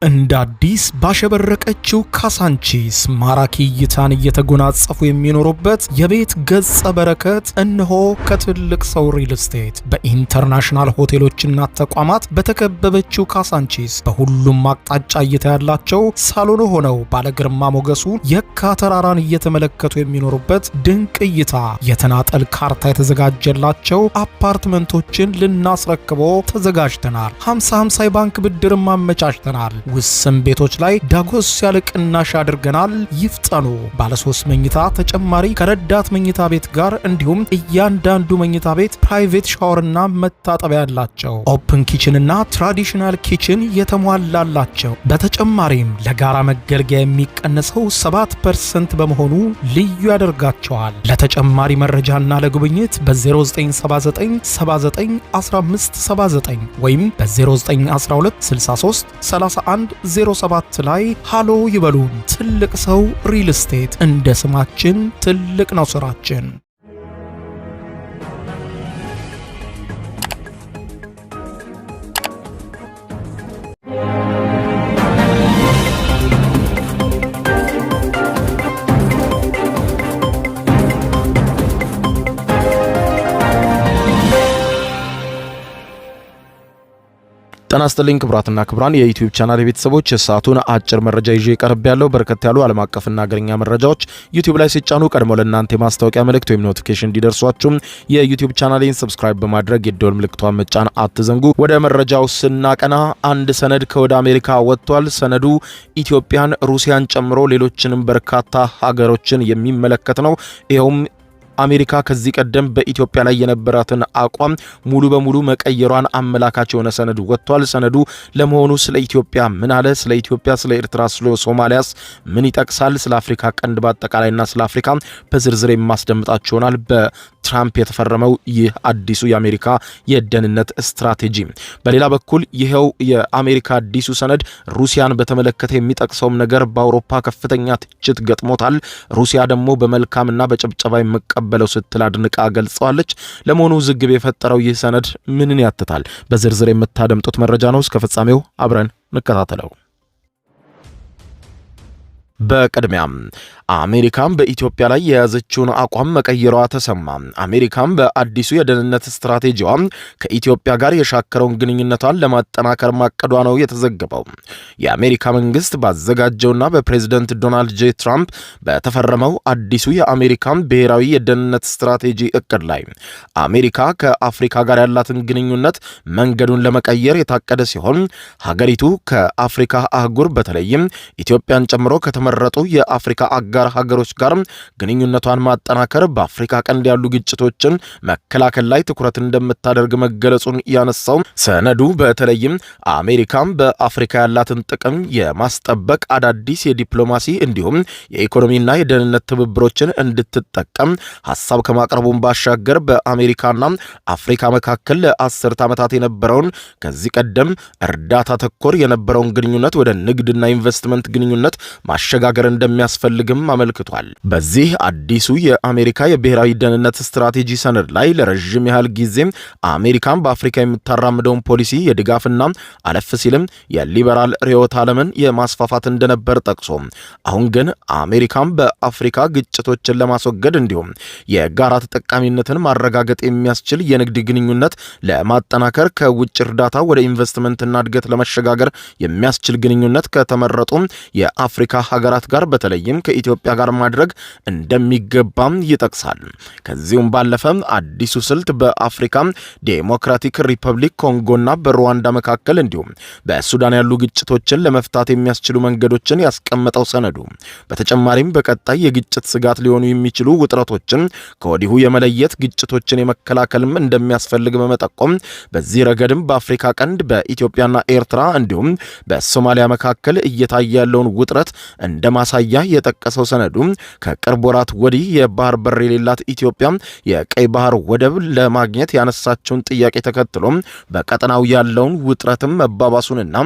እንደ አዲስ ባሸበረቀችው ካሳንቺስ ማራኪ እይታን እየተጎናጸፉ የሚኖሩበት የቤት ገጸ በረከት እነሆ ከትልቅ ሰው ሪል ስቴት በኢንተርናሽናል ሆቴሎችና ተቋማት በተከበበችው ካሳንቺስ በሁሉም አቅጣጫ እይታ ያላቸው ሳሎን ሆነው ባለግርማ ሞገሱ የካ ተራራን እየተመለከቱ የሚኖሩበት ድንቅ እይታ የተናጠል ካርታ የተዘጋጀላቸው አፓርትመንቶችን ልናስረክቦ ተዘጋጅተናል። 50/50 ባንክ ብድርም አመቻችተናል። ውስን ቤቶች ላይ ዳጎስ ያለ ቅናሽ አድርገናል። ይፍጠኑ። ባለ 3 መኝታ ተጨማሪ ከረዳት መኝታ ቤት ጋር እንዲሁም እያንዳንዱ መኝታ ቤት ፕራይቬት ሻወርና መታጠቢያ ያላቸው ኦፕን ኪችንና ትራዲሽናል ኪችን የተሟላላቸው። በተጨማሪም ለጋራ መገልገያ የሚቀነሰው 7% በመሆኑ ልዩ ያደርጋቸዋል። ለተጨማሪ መረጃና ለጉብኝት በ0979 79 1579 ወይም በ0912 63 31 07 ላይ ሃሎ ይበሉን። ትልቅ ሰው ሪል ስቴት፣ እንደ ስማችን ትልቅ ነው ስራችን። ጤና ይስጥልኝ ክቡራትና ክቡራን የዩቲዩብ ቻናል ቤተሰቦች፣ የሰዓቱን አጭር መረጃ ይዤ ቀርብ ያለው በርከት ያሉ ዓለም አቀፍና ሀገርኛ መረጃዎች ዩቲዩብ ላይ ሲጫኑ ቀድሞ ለእናንተ የማስታወቂያ መልእክት ወይም ኖቲፊኬሽን እንዲደርሷችሁ የዩቲዩብ ቻናሌን ሰብስክራይብ በማድረግ የደወል ምልክቷን መጫን አትዘንጉ። ወደ መረጃው ስናቀና አንድ ሰነድ ከወደ አሜሪካ ወጥቷል። ሰነዱ ኢትዮጵያን፣ ሩሲያን ጨምሮ ሌሎችንም በርካታ ሀገሮችን የሚመለከት ነው። ይኸውም አሜሪካ ከዚህ ቀደም በኢትዮጵያ ላይ የነበራትን አቋም ሙሉ በሙሉ መቀየሯን አመላካች የሆነ ሰነድ ወጥቷል። ሰነዱ ለመሆኑ ስለ ኢትዮጵያ ምን አለ? ስለ ኢትዮጵያ፣ ስለ ኤርትራ፣ ስለ ሶማሊያስ ምን ይጠቅሳል? ስለ አፍሪካ ቀንድ በአጠቃላይና ስለ አፍሪካ በዝርዝር የማስደምጣችሁ ይሆናል። በትራምፕ የተፈረመው ይህ አዲሱ የአሜሪካ የደህንነት ስትራቴጂ። በሌላ በኩል ይሄው የአሜሪካ አዲሱ ሰነድ ሩሲያን በተመለከተ የሚጠቅሰውም ነገር በአውሮፓ ከፍተኛ ትችት ገጥሞታል። ሩሲያ ደግሞ በመልካምና በጭብጨባ በለው ስትል አድንቃ ገልጸዋለች። ለመሆኑ ውዝግብ የፈጠረው ይህ ሰነድ ምንን ያትታል? በዝርዝር የምታደምጡት መረጃ ነው። እስከ ፍጻሜው አብረን እንከታተለው። በቅድሚያም አሜሪካም በኢትዮጵያ ላይ የያዘችውን አቋም መቀየሯ ተሰማ። አሜሪካም በአዲሱ የደህንነት ስትራቴጂዋ ከኢትዮጵያ ጋር የሻከረውን ግንኙነቷን ለማጠናከር ማቀዷ ነው የተዘገበው። የአሜሪካ መንግስት ባዘጋጀውና በፕሬዝዳንት ዶናልድ ጄ ትራምፕ በተፈረመው አዲሱ የአሜሪካን ብሔራዊ የደህንነት ስትራቴጂ እቅድ ላይ አሜሪካ ከአፍሪካ ጋር ያላትን ግንኙነት መንገዱን ለመቀየር የታቀደ ሲሆን ሀገሪቱ ከአፍሪካ አህጉር በተለይም ኢትዮጵያን ጨምሮ መረጡ የአፍሪካ አጋር ሀገሮች ጋር ግንኙነቷን ማጠናከር በአፍሪካ ቀንድ ያሉ ግጭቶችን መከላከል ላይ ትኩረት እንደምታደርግ መገለጹን ያነሳው ሰነዱ በተለይም አሜሪካም በአፍሪካ ያላትን ጥቅም የማስጠበቅ አዳዲስ የዲፕሎማሲ እንዲሁም የኢኮኖሚና የደህንነት ትብብሮችን እንድትጠቀም ሐሳብ ከማቅረቡን ባሻገር በአሜሪካና አፍሪካ መካከል ለ10 ዓመታት የነበረውን ከዚህ ቀደም እርዳታ ተኮር የነበረውን ግንኙነት ወደ ንግድና ኢንቨስትመንት ግንኙነት ማሸጋገር እንደሚያስፈልግም አመልክቷል። በዚህ አዲሱ የአሜሪካ የብሔራዊ ደህንነት ስትራቴጂ ሰነድ ላይ ለረጅም ያህል ጊዜ አሜሪካን በአፍሪካ የምታራምደውን ፖሊሲ የድጋፍና አለፍ ሲልም የሊበራል ርዕዮተ ዓለምን የማስፋፋት እንደነበር ጠቅሶ አሁን ግን አሜሪካን በአፍሪካ ግጭቶችን ለማስወገድ እንዲሁም የጋራ ተጠቃሚነትን ማረጋገጥ የሚያስችል የንግድ ግንኙነት ለማጠናከር ከውጭ እርዳታ ወደ ኢንቨስትመንትና እድገት ለመሸጋገር የሚያስችል ግንኙነት ከተመረጡ የአፍሪካ ሀገራት ጋር በተለይም ከኢትዮጵያ ጋር ማድረግ እንደሚገባም ይጠቅሳል። ከዚሁም ባለፈ አዲሱ ስልት በአፍሪካ ዴሞክራቲክ ሪፐብሊክ ኮንጎና በሩዋንዳ መካከል እንዲሁም በሱዳን ያሉ ግጭቶችን ለመፍታት የሚያስችሉ መንገዶችን ያስቀመጠው ሰነዱ በተጨማሪም በቀጣይ የግጭት ስጋት ሊሆኑ የሚችሉ ውጥረቶችን ከወዲሁ የመለየት ግጭቶችን የመከላከልም እንደሚያስፈልግ በመጠቆም በዚህ ረገድም በአፍሪካ ቀንድ በኢትዮጵያና ኤርትራ እንዲሁም በሶማሊያ መካከል እየታየ ያለውን ውጥረት እንደ ማሳያ የጠቀሰው ሰነዱ ከቅርብ ወራት ወዲህ የባህር በር የሌላት ኢትዮጵያ የቀይ ባህር ወደብ ለማግኘት ያነሳቸውን ጥያቄ ተከትሎ በቀጠናው ያለውን ውጥረትም መባባሱንና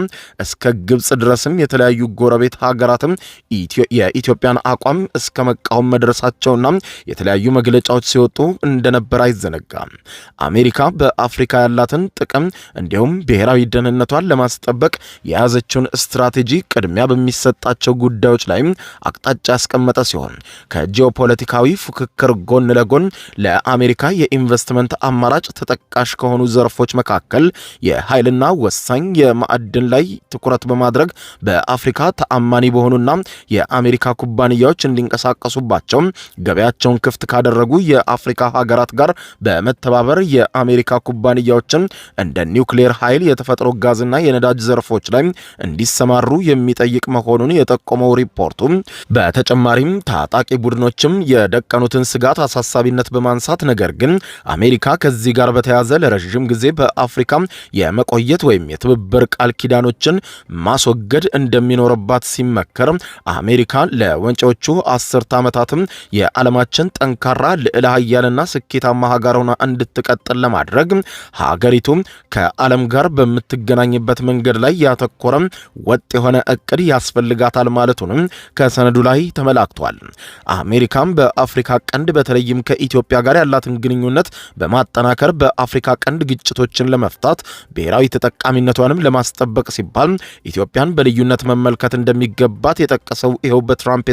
እስከ ግብጽ ድረስም የተለያዩ ጎረቤት ሀገራትም የኢትዮጵያን አቋም እስከ መቃወም መድረሳቸውና የተለያዩ መግለጫዎች ሲወጡ እንደነበር አይዘነጋም። አሜሪካ በአፍሪካ ያላትን ጥቅም እንዲሁም ብሔራዊ ደህንነቷን ለማስጠበቅ የያዘችውን ስትራቴጂ ቅድሚያ በሚሰጣቸው ጉዳዮች ላይ አቅጣጫ ያስቀመጠ ሲሆን ከጂኦፖለቲካዊ ፉክክር ጎን ለጎን ለአሜሪካ የኢንቨስትመንት አማራጭ ተጠቃሽ ከሆኑ ዘርፎች መካከል የኃይልና ወሳኝ የማዕድን ላይ ትኩረት በማድረግ በአፍሪካ ተአማኒ በሆኑና የአሜሪካ ኩባንያዎች እንዲንቀሳቀሱባቸው ገበያቸውን ክፍት ካደረጉ የአፍሪካ ሀገራት ጋር በመተባበር የአሜሪካ ኩባንያዎችን እንደ ኒውክሌር ኃይል፣ የተፈጥሮ ጋዝና የነዳጅ ዘርፎች ላይ እንዲሰማሩ የሚጠይቅ መሆኑን የጠቆመው ሪፖርቱ በተጨማሪም ታጣቂ ቡድኖችም የደቀኑትን ስጋት አሳሳቢነት በማንሳት ነገር ግን አሜሪካ ከዚህ ጋር በተያያዘ ለረዥም ጊዜ በአፍሪካ የመቆየት ወይም የትብብር ቃል ኪዳኖችን ማስወገድ እንደሚኖርባት ሲመከር አሜሪካ ለወንጪዎቹ 10 ዓመታትም የዓለማችን ጠንካራ ልዕለ ኃያልና ስኬታማ ሀገር ሆና እንድትቀጥል ለማድረግ ሀገሪቱ ከዓለም ጋር በምትገናኝበት መንገድ ላይ ያተኮረ ወጥ የሆነ እቅድ ያስፈልጋታል ማለቱንም ከሰነዱ ላይ ተመላክቷል። አሜሪካም በአፍሪካ ቀንድ በተለይም ከኢትዮጵያ ጋር ያላትን ግንኙነት በማጠናከር በአፍሪካ ቀንድ ግጭቶችን ለመፍታት ብሔራዊ ተጠቃሚነቷንም ለማስጠበቅ ሲባል ኢትዮጵያን በልዩነት መመልከት እንደሚገባት የጠቀሰው ይኸው በትራምፕ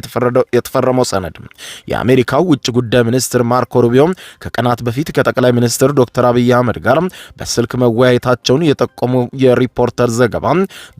የተፈረመው ሰነድ የአሜሪካው ውጭ ጉዳይ ሚኒስትር ማርኮ ሩቢዮ ከቀናት በፊት ከጠቅላይ ሚኒስትር ዶክተር አብይ አህመድ ጋር በስልክ መወያየታቸውን የጠቆመው የሪፖርተር ዘገባ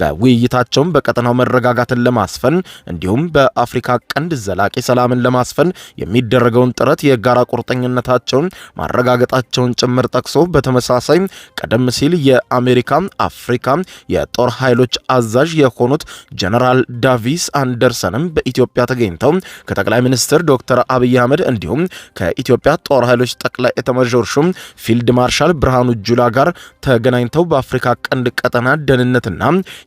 በውይይታቸውም በቀጠናው መረጋጋትን ለማስፈን እንዲሁም በአፍሪካ ቀንድ ዘላቂ ሰላምን ለማስፈን የሚደረገውን ጥረት የጋራ ቁርጠኝነታቸውን ማረጋገጣቸውን ጭምር ጠቅሶ በተመሳሳይ ቀደም ሲል የአሜሪካ አፍሪካ የጦር ኃይሎች አዛዥ የሆኑት ጀነራል ዳቪስ አንደርሰንም በኢትዮጵያ ተገኝተው ከጠቅላይ ሚኒስትር ዶክተር አብይ አህመድ እንዲሁም ከኢትዮጵያ ጦር ኃይሎች ጠቅላይ ኤታማዦር ሹም ፊልድ ማርሻል ብርሃኑ ጁላ ጋር ተገናኝተው በአፍሪካ ቀንድ ቀጠና ደህንነትና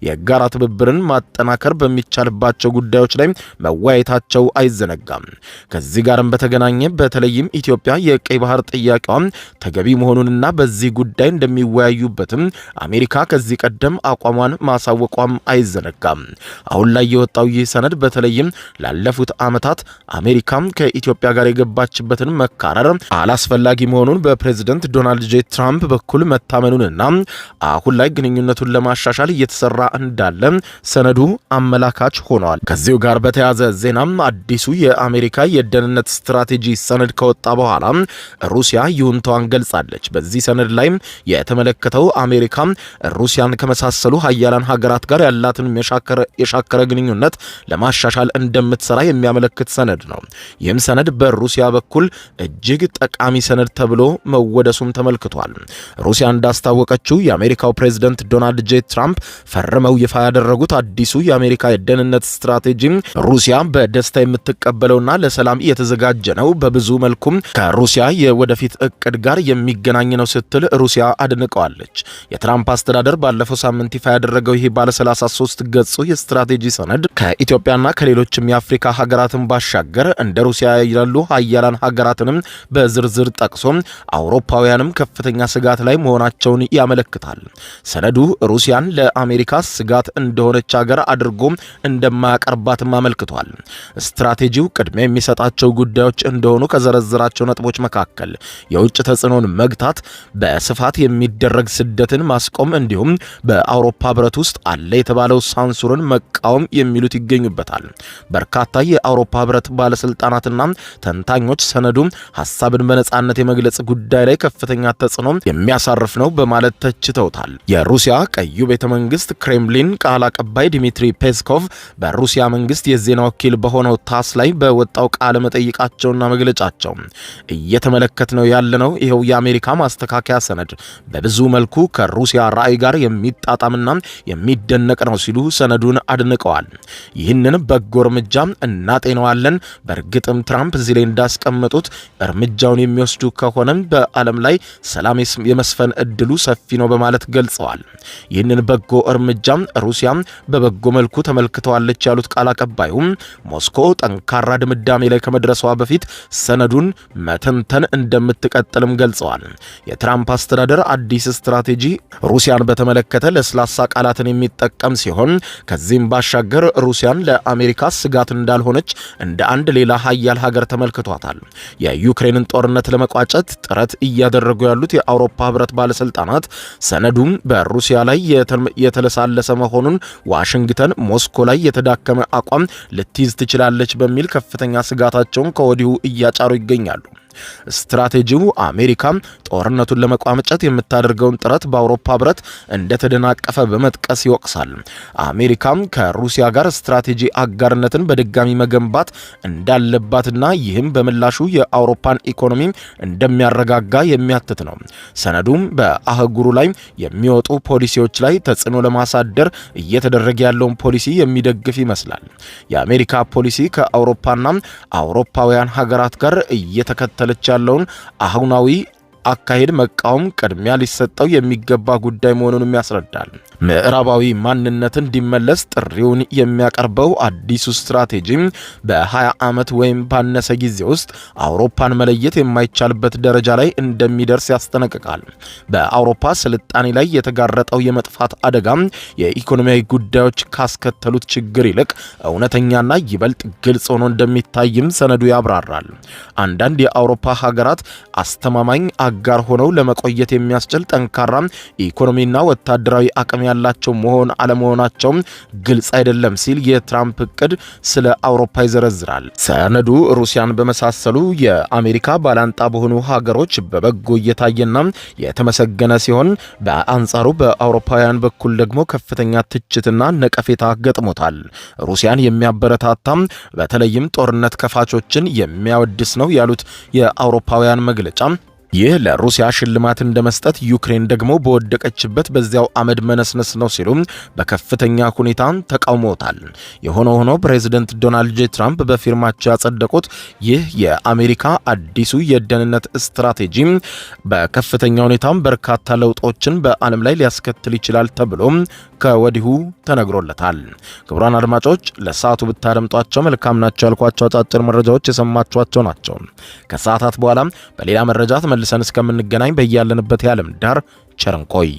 የጋራ ትብብርን ማጠናከር በሚቻልባቸው ጉዳዮች ላይ መወያየታቸው አይዘነጋም። ከዚህ ጋርም በተገናኘ በተለይም ኢትዮጵያ የቀይ ባህር ጥያቄዋ ተገቢ መሆኑንና በዚህ ጉዳይ እንደሚወያዩበትም አሜሪካ ከዚህ ቀደም አቋሟን ማሳወቋም አይዘነጋም። አሁን ላይ የወጣው ይህ ሰነድ በተለይም ላለፉት ዓመታት አሜሪካ ከኢትዮጵያ ጋር የገባችበትን መካረር አላስፈላጊ መሆኑን በፕሬዝደንት ዶናልድ ጄ ትራምፕ በኩል መታመኑንና አሁን ላይ ግንኙነቱን ለማሻሻል እየተሰራ እንዳለ ሰነዱ አመላካች ሆኗል። ከዚሁ ጋር በተያያዘ ዜናም አዲሱ የአሜሪካ የደህንነት ስትራቴጂ ሰነድ ከወጣ በኋላ ሩሲያ ይሁንታዋን ገልጻለች። በዚህ ሰነድ ላይ የተመለከተው አሜሪካ ሩሲያን ከመሳሰሉ ሀያላን ሀገራት ጋር ያላትን የሻከረ ግንኙነት ለማሻሻል እንደምትሰራ የሚያመለክት ሰነድ ነው። ይህም ሰነድ በሩሲያ በኩል እጅግ ጠቃሚ ሰነድ ተብሎ መወደሱም ተመልክቷል። ሩሲያ እንዳስታወቀችው የአሜሪካው ፕሬዝደንት ዶናልድ ጄ ትራምፕ ፈርመው ይፋ ያደረጉት አዲሱ የአሜሪካ የደህንነት ስትራቴጂ ሩሲያ በደስታ የምትቀበለውና ለሰላም የተዘጋጀ ነው፣ በብዙ መልኩም ከሩሲያ የወደፊት እቅድ ጋር የሚገናኝ ነው ስትል ሩሲያ አድንቀዋለች። የትራምፕ አስተዳደር ባለፈው ሳምንት ይፋ ያደረገው ይህ ባለ 33 ገጹ የስትራቴጂ ሰነድ ከኢትዮጵያና ከሌሎችም የአፍሪካ ሀገራትን ባሻገር እንደ ሩሲያ ያሉ ሀያላን ሀገራትንም በዝርዝር ጠቅሶ አውሮፓውያንም ከፍተኛ ስጋት ላይ መሆናቸውን ያመለክታል። ሰነዱ ሩሲያን ለአሜሪካ ስጋት እንደሆነች ሀገር አድርጎ እንደማያቀርባትም አመልክቷል። ስትራቴጂው ቅድሚያ የሚሰጣቸው ጉዳዮች እንደሆኑ ከዘረዘራቸው ነጥቦች መካከል የውጭ ተጽዕኖን መግታት፣ በስፋት የሚደረግ ስደትን ማስቆም እንዲሁም በአውሮፓ ህብረት ውስጥ አለ የተባለው ሳንሱርን መቃወም የሚሉት ይገኙበታል። በርካታ የአውሮፓ ህብረት ባለስልጣናትና ተንታኞች ሰነዱ ሀሳብን በነጻነት የመግለጽ ጉዳይ ላይ ከፍተኛ ተጽዕኖ የሚያሳርፍ ነው በማለት ተችተውታል። የሩሲያ ቀዩ ቤተ መንግስት ክሬምሊን ቃል አቀባይ ዲሚትሪ ፔስኮቭ በሩሲያ መንግስት የዜና ወኪል በሆነው ታስ ላይ በወጣው ቃለ መጠይቃቸውና መግለጫቸው እየተመለከት ነው ያለነው ይኸው የአሜሪካ ማስተካከያ ሰነድ በብዙ መልኩ ከሩሲያ ራዕይ ጋር የሚጣጣምና የሚደነቅ ነው ሲሉ ሰነዱን አድንቀዋል። ይህንን በጎ እርምጃ እናጤነዋለን። በእርግጥም ትራምፕ እዚህ ላይ እንዳስቀመጡት እርምጃውን የሚወስዱ ከሆነም በዓለም ላይ ሰላም የመስፈን እድሉ ሰፊ ነው በማለት ገልጸዋል። ይህንን በጎ እርምጃ ሩሲያ በበጎ መልኩ ተመልክተዋለች ያሉት ቃል ቃል አቀባዩ ሞስኮ ጠንካራ ድምዳሜ ላይ ከመድረሷ በፊት ሰነዱን መተንተን እንደምትቀጥልም ገልጸዋል። የትራምፕ አስተዳደር አዲስ ስትራቴጂ ሩሲያን በተመለከተ ለስላሳ ቃላትን የሚጠቀም ሲሆን ከዚህም ባሻገር ሩሲያን ለአሜሪካ ስጋት እንዳልሆነች እንደ አንድ ሌላ ሀያል ሀገር ተመልክቷታል። የዩክሬንን ጦርነት ለመቋጨት ጥረት እያደረጉ ያሉት የአውሮፓ ህብረት ባለስልጣናት ሰነዱም በሩሲያ ላይ የተለሳለሰ መሆኑን ዋሽንግተን ሞስኮ ላይ የተዳከመ አቋም ልትይዝ ትችላለች በሚል ከፍተኛ ስጋታቸውን ከወዲሁ እያጫሩ ይገኛሉ። ስትራቴጂው አሜሪካ ጦርነቱን ለመቋጨት የምታደርገውን ጥረት በአውሮፓ ህብረት እንደተደናቀፈ በመጥቀስ ይወቅሳል። አሜሪካም ከሩሲያ ጋር ስትራቴጂ አጋርነትን በድጋሚ መገንባት እንዳለባትና ይህም በምላሹ የአውሮፓን ኢኮኖሚ እንደሚያረጋጋ የሚያትት ነው። ሰነዱም በአህጉሩ ላይ የሚወጡ ፖሊሲዎች ላይ ተጽዕኖ ለማሳደር እየተደረገ ያለውን ፖሊሲ የሚደግፍ ይመስላል። የአሜሪካ ፖሊሲ ከአውሮፓና አውሮፓውያን ሀገራት ጋር እየተከተለች ያለውን አሁናዊ አካሄድ መቃወም ቅድሚያ ሊሰጠው የሚገባ ጉዳይ መሆኑንም ያስረዳል። ምዕራባዊ ማንነት እንዲመለስ ጥሪውን የሚያቀርበው አዲሱ ስትራቴጂ በ20 ዓመት ወይም ባነሰ ጊዜ ውስጥ አውሮፓን መለየት የማይቻልበት ደረጃ ላይ እንደሚደርስ ያስጠነቅቃል። በአውሮፓ ስልጣኔ ላይ የተጋረጠው የመጥፋት አደጋ የኢኮኖሚያዊ ጉዳዮች ካስከተሉት ችግር ይልቅ እውነተኛና ይበልጥ ግልጽ ሆኖ እንደሚታይም ሰነዱ ያብራራል። አንዳንድ የአውሮፓ ሀገራት አስተማማኝ አጋር ሆነው ለመቆየት የሚያስችል ጠንካራ ኢኮኖሚና ወታደራዊ አቅም ያላቸው መሆን አለመሆናቸው ግልጽ አይደለም ሲል የትራምፕ እቅድ ስለ አውሮፓ ይዘረዝራል። ሰነዱ ሩሲያን በመሳሰሉ የአሜሪካ ባላንጣ በሆኑ ሀገሮች በበጎ እየታየና የተመሰገነ ሲሆን በአንጻሩ በአውሮፓውያን በኩል ደግሞ ከፍተኛ ትችትና ነቀፌታ ገጥሞታል። ሩሲያን የሚያበረታታ በተለይም ጦርነት ከፋቾችን የሚያወድስ ነው ያሉት የአውሮፓውያን መግለጫ ይህ ለሩሲያ ሽልማት እንደመስጠት ዩክሬን ደግሞ በወደቀችበት በዚያው አመድ መነስነስ ነው ሲሉ በከፍተኛ ሁኔታ ተቃውሞታል። የሆነ ሆኖ ፕሬዝዳንት ዶናልድ ጄ ትራምፕ በፊርማቸው ያጸደቁት ይህ የአሜሪካ አዲሱ የደህንነት ስትራቴጂ በከፍተኛ ሁኔታ በርካታ ለውጦችን በዓለም ላይ ሊያስከትል ይችላል ተብሎ ከወዲሁ ተነግሮለታል። ክቡራን አድማጮች ለሰዓቱ ብታደምጧቸው መልካም ናቸው ያልኳቸው አጫጭር መረጃዎች የሰማችኋቸው ናቸው። ከሰዓታት በኋላ በሌላ መረጃ ተመልሰን እስከምንገናኝ በያለንበት የዓለም ዳር ቸር እንቆይ።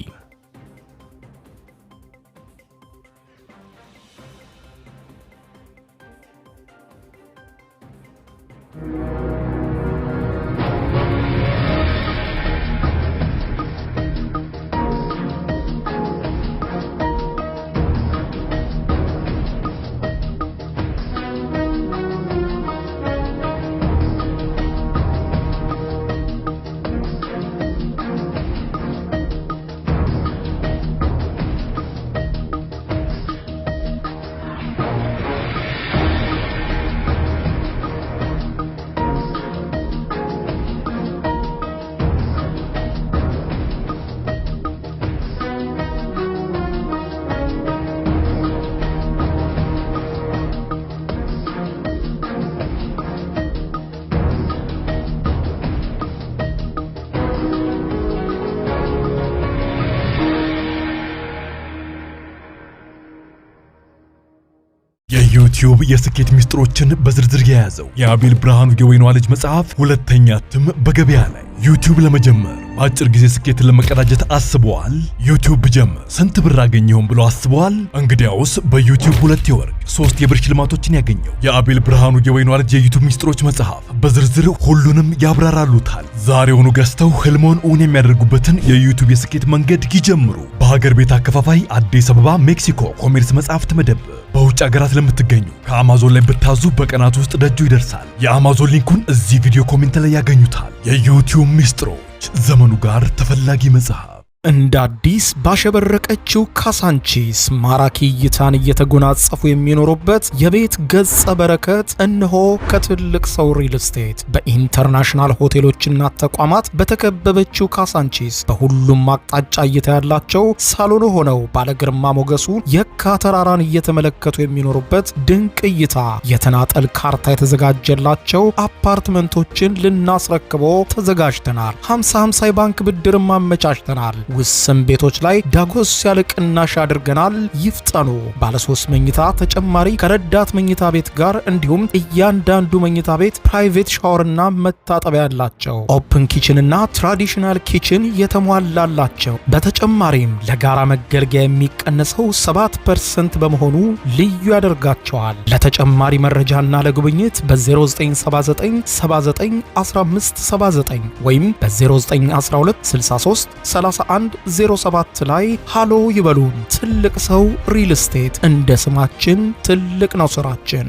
የዩቲዩብ የስኬት ሚስጥሮችን በዝርዝር የያዘው የአቤል ብርሃኑ የወይኗ ልጅ መጽሐፍ ሁለተኛ እትም በገበያ ላይ። ዩቲዩብ ለመጀመር በአጭር ጊዜ ስኬትን ለመቀዳጀት አስበዋል? ዩቲዩብ ብጀምር ስንት ብር አገኘሁም ብሎ አስበዋል? እንግዲያውስ በዩቲዩብ 2 የወርቅ 3 የብር ሽልማቶችን ያገኘው የአቤል ብርሃኑ የወይኗ ልጅ የዩቲዩብ ሚስጥሮች መጽሐፍ በዝርዝር ሁሉንም ያብራራሉታል። ዛሬውኑ ገዝተው ህልሞን እውን የሚያደርጉበትን የዩቲዩብ የስኬት መንገድ ይጀምሩ። በሀገር ቤት አከፋፋይ አዲስ አበባ ሜክሲኮ ኮሜርስ መጽሐፍት መደብር። በውጭ ሀገራት ለምትገኙ ከአማዞን ላይ ብታዙ በቀናት ውስጥ ደጁ ይደርሳል። የአማዞን ሊንኩን እዚህ ቪዲዮ ኮሜንት ላይ ያገኙታል። የዩቲዩብ ሚስጥሮች፣ ዘመኑ ጋር ተፈላጊ መጽሐፍ። እንደ አዲስ ባሸበረቀችው ካሳንቺስ ማራኪ እይታን እየተጎናጸፉ የሚኖሩበት የቤት ገጸ በረከት እነሆ ከትልቅ ሰው ሪል ስቴት በኢንተርናሽናል ሆቴሎችና ተቋማት በተከበበችው ካሳንቺስ በሁሉም አቅጣጫ እይታ ያላቸው ሳሎን ሆነው ባለግርማ ሞገሱ የካ ተራራን እየተመለከቱ የሚኖሩበት ድንቅ እይታ የተናጠል ካርታ የተዘጋጀላቸው አፓርትመንቶችን ልናስረክቦ ተዘጋጅተናል። 50-50 የባንክ ብድርም አመቻችተናል። ውስን ቤቶች ላይ ዳጎስ ያለ ቅናሽ አድርገናል። ይፍጠኑ። ባለ 3 መኝታ ተጨማሪ ከረዳት መኝታ ቤት ጋር እንዲሁም እያንዳንዱ መኝታ ቤት ፕራይቬት ሻወርና መታጠቢያ ያላቸው፣ ኦፕን ኪችን እና ትራዲሽናል ኪችን የተሟላላቸው። በተጨማሪም ለጋራ መገልገያ የሚቀነሰው 7% በመሆኑ ልዩ ያደርጋቸዋል። ለተጨማሪ መረጃና ለጉብኝት በ0979791579 ወይም በ0912633107 ላይ ሃሎ ይበሉን። ትልቅ ሰው ሪል ስቴት፣ እንደ ስማችን ትልቅ ነው ስራችን።